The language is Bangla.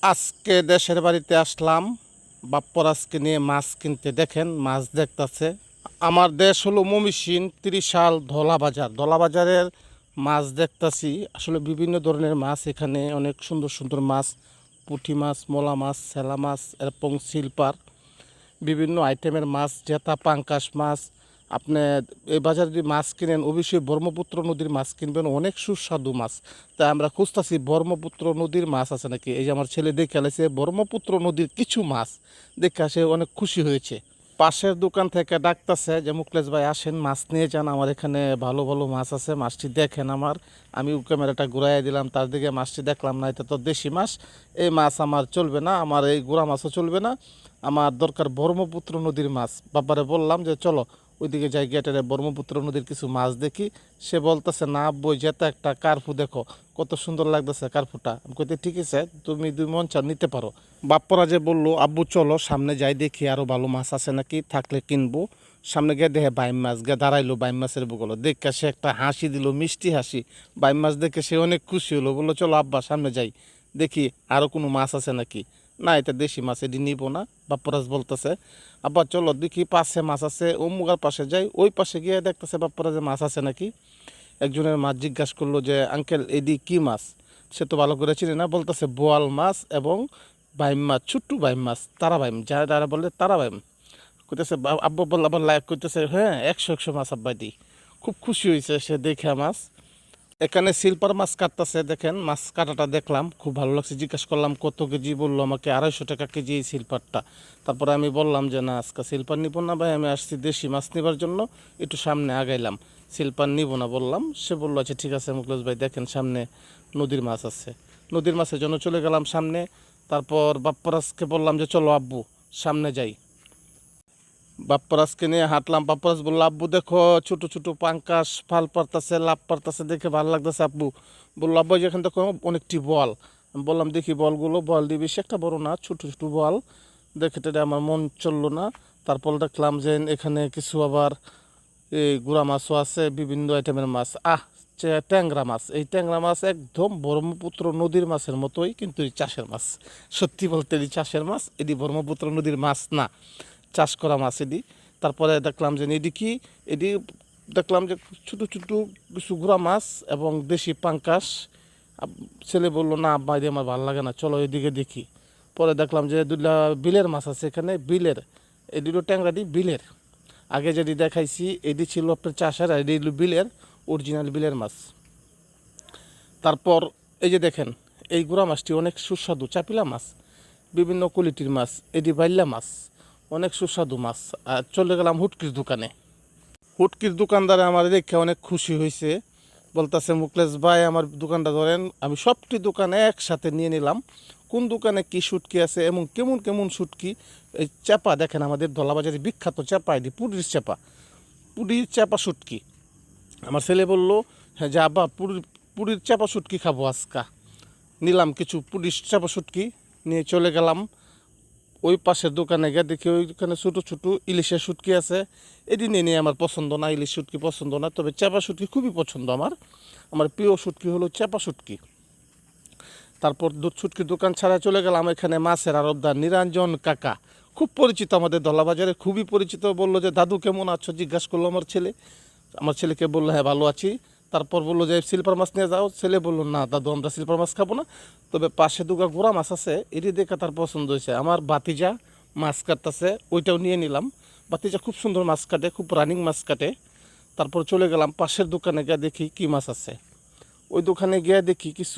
আজকে দেশের বাড়িতে আসলাম বাপ্পরাজকে নিয়ে মাছ কিনতে। দেখেন মাছ দেখতাছে। আমার দেশ হলো ময়মনসিংহ ত্রিশাল ধলাবাজার। ধলাবাজারের মাছ দেখতাছি। আসলে বিভিন্ন ধরনের মাছ এখানে, অনেক সুন্দর সুন্দর মাছ, পুঁটি মাছ, মোলা মাছ, সেলা মাছ এবং সিলপার, বিভিন্ন আইটেমের মাছ, জেতা পাঙ্কাশ মাছ। আপনি এই বাজারে যদি মাছ কিনেন অবশ্যই ব্রহ্মপুত্র নদীর মাছ কিনবেন, অনেক সুস্বাদু মাছ। তাই আমরা খুঁজতেছি ব্রহ্মপুত্র নদীর মাছ আছে নাকি। এই যে আমার ছেলে দেখে আলাইছে ব্রহ্মপুত্র নদীর কিছু মাছ, দেখে সে অনেক খুশি হয়েছে। পাশের দোকান থেকে ডাকতেছে যে মুকলেশ ভাই আসেন মাছ নিয়ে যান, আমার এখানে ভালো ভালো মাছ আছে, মাছটি দেখেন। আমি ক্যামেরাটা ঘুরাইয়া দিলাম, তার দিকে মাছটি দেখলাম না, এটা তো দেশি মাছ, এই মাছ আমার চলবে না, আমার এই গুড়া মাছও চলবে না, আমার দরকার ব্রহ্মপুত্র নদীর মাছ। বাবারে বললাম যে চলো ওইদিকে যাই, গেটের ব্রহ্মপুত্র নদীর কিছু মাছ দেখি। সে বলতেছে না বই যেতে একটা কার্ফু দেখো, কত সুন্দর লাগতেছে কার্ফুটা। আমি কইতে ঠিক আছে, তুমি 2 মন চার নিতে পারো। বাপ্পরা যে বললো আব্বু চলো সামনে যাই দেখি আরো ভালো মাছ আছে নাকি, থাকলে কিনবো। সামনে গিয়ে দেখে বাইম মাছ, গিয়ে দাঁড়াইলো বাইম মাছের বুকলো, দেখে সে একটা হাসি দিল, মিষ্টি হাসি। বাইম মাছ দেখে সে অনেক খুশি হলো, বললো চলো আব্বা সামনে যাই দেখি আরো কোনো মাছ আছে নাকি। না এটা দেশি মাছ, এটি নিব না। বাপ্পরাজ বলতেছে আব্বা চলো দেখি পাশে মাছ আছে, অমুগার পাশে যাই। ওই পাশে গিয়ে দেখতেছে বাপ্পরাজে মাছ আছে নাকি। একজনের মাছ জিজ্ঞাসা করলো যে আঙ্কেল এডি কি মাছ, সে তো ভালো করে চিনি না। বলতেছে বোয়াল মাছ এবং বাইম মাছ, ছোট্ট বাইম মাছ, তারা বাইম, যারা বলে তারা বাইম। কইতেছে আব্বা বলল, আবার লাইক করতেছে হ্যাঁ 100 মাছ আব্বা দি। খুব খুশি হয়েছে সে দেখে মাছ। এখানে সিলপার মাছ কাটতেছে, দেখেন মাছ কাটাটা দেখলাম, খুব ভালো লাগছে। জিজ্ঞাসা করলাম কত কেজি, বললো আমাকে 250 টাকা কেজি এই সিলপারটা। তারপরে আমি বললাম যে না আজকে সিলপার নিব না ভাই, আমি আসছি দেশি মাছ নেবার জন্য, একটু সামনে আগাইলাম, সিলপার নিব না বললাম। সে বললো আচ্ছা ঠিক আছে মুখলেশ ভাই, দেখেন সামনে নদীর মাছ আছে। নদীর মাছের জন্য চলে গেলাম সামনে। তারপর বাপ্পরাজকে বললাম যে চলো আব্বু সামনে যাই। বাপ্পরাজকে নিয়ে হাঁটলাম। বাপ্পরাজ বললো আব্বু দেখো ছোট ছোট পাঙ্কাশ ফাল পারতাছে, লাভ পারতাছে, দেখে ভালো লাগতেছে আব্বু। বললো আব্বু যেখান থেকে অনেকটি বল। আমি বললাম দেখি বলগুলো, বল দিয়ে বেশি একটা বড় না, ছোট ছোট বল। দেখে টেটে আমার মন চললো না। তারপর দেখলাম যে এখানে কিছু আবার এই গুড়া মাছও আছে, বিভিন্ন আইটেমের মাছ। ট্যাংরা মাছ, এই ট্যাংরা মাছ একদম ব্রহ্মপুত্র নদীর মাছের মতোই, কিন্তু এই চাষের মাছ। সত্যি বলতে এই চাষের মাছ, এটি ব্রহ্মপুত্র নদীর মাছ না, চাষ করা মাছ এটি। তারপরে দেখলাম যে এটি কি, এটি দেখলাম যে ছোটো ছোটো কিছু গুড়া মাছ এবং দেশি পাঙ্কাশ। ছেলে বললো না আব্বা এটি আমার ভালো লাগে না, চলো এদিকে দেখি। পরে দেখলাম যে দুটা বিলের মাছ আছে এখানে, বিলের এই দুটো ট্যাংরাটি বিলের। আগে যেটি দেখাইছি এটি ছিল আপনার চাষের, আর এটি হলো বিলের, অরিজিনাল বিলের মাছ। তারপর এই যে দেখেন এই গুড়া মাছটি অনেক সুস্বাদু, চাপিলা মাছ, বিভিন্ন কোয়ালিটির মাছ, এটি বাইল্লা মাছ, অনেক সুস্বাদু মাছ। আর চলে গেলাম হুটকির দোকানে। হুটকির দোকানদারে আমার দেখে অনেক খুশি হয়েছে, বলতেছে মুকলেশ ভাই আমার দোকানটা ধরেন। আমি সবটি দোকানে একসাথে নিয়ে নিলাম, কোন দোকানে কি শুটকি আছে এবং কেমন কেমন শুটকি। এই চাপা দেখেন আমাদের ধলাবাজারে বিখ্যাত চাপা, এটি পুরীর চাপা, পুরীর চাপা শুটকি। আমার ছেলে বলল হ্যাঁ যে আব্বা পুরীর চাপা শুটকি খাবো আজকা। নিলাম কিছু পুরীর চাপা শুটকি, নিয়ে চলে গেলাম ওই পাশের দোকানে গিয়ে দেখি ওইখানে ছোটো ছোটো ইলিশের শুটকি আছে। এটি নিয়ে আমার পছন্দ না, ইলিশ শুটকি পছন্দ না, তবে চাপা শুটকি খুবই পছন্দ আমার। আমার প্রিয় শুটকি হলো চাপা শুটকি। তারপর দুধ শুটকির দোকান ছাড়া চলে গেলাম এখানে মাছের আড়তদার নিরঞ্জন কাকা, খুব পরিচিত আমাদের ধলাবাজারে, খুবই পরিচিত। বললো যে দাদু কেমন আছো জিজ্ঞাসা করলো আমার ছেলে। আমার ছেলেকে বললো হ্যাঁ ভালো আছি। তারপর বললো যে সিলভার মাছ নিয়ে যাও। ছেলে বললো না দাদু আমরা সিলভার মাছ খাবো না, তবে পাশে দুগা গোড়া মাছ আছে, এটি দেখে তার পছন্দ হয়েছে। আমার বাতিজা মাছ কাটতেছে, ওইটাও নিয়ে নিলাম। বাতিজা খুব সুন্দর মাছ কাটে, খুব রানিং মাছ কাটে। তারপর চলে গেলাম পাশের দোকানে গিয়ে দেখি কী মাছ আছে। ওই দোকানে গিয়ে দেখি কিছু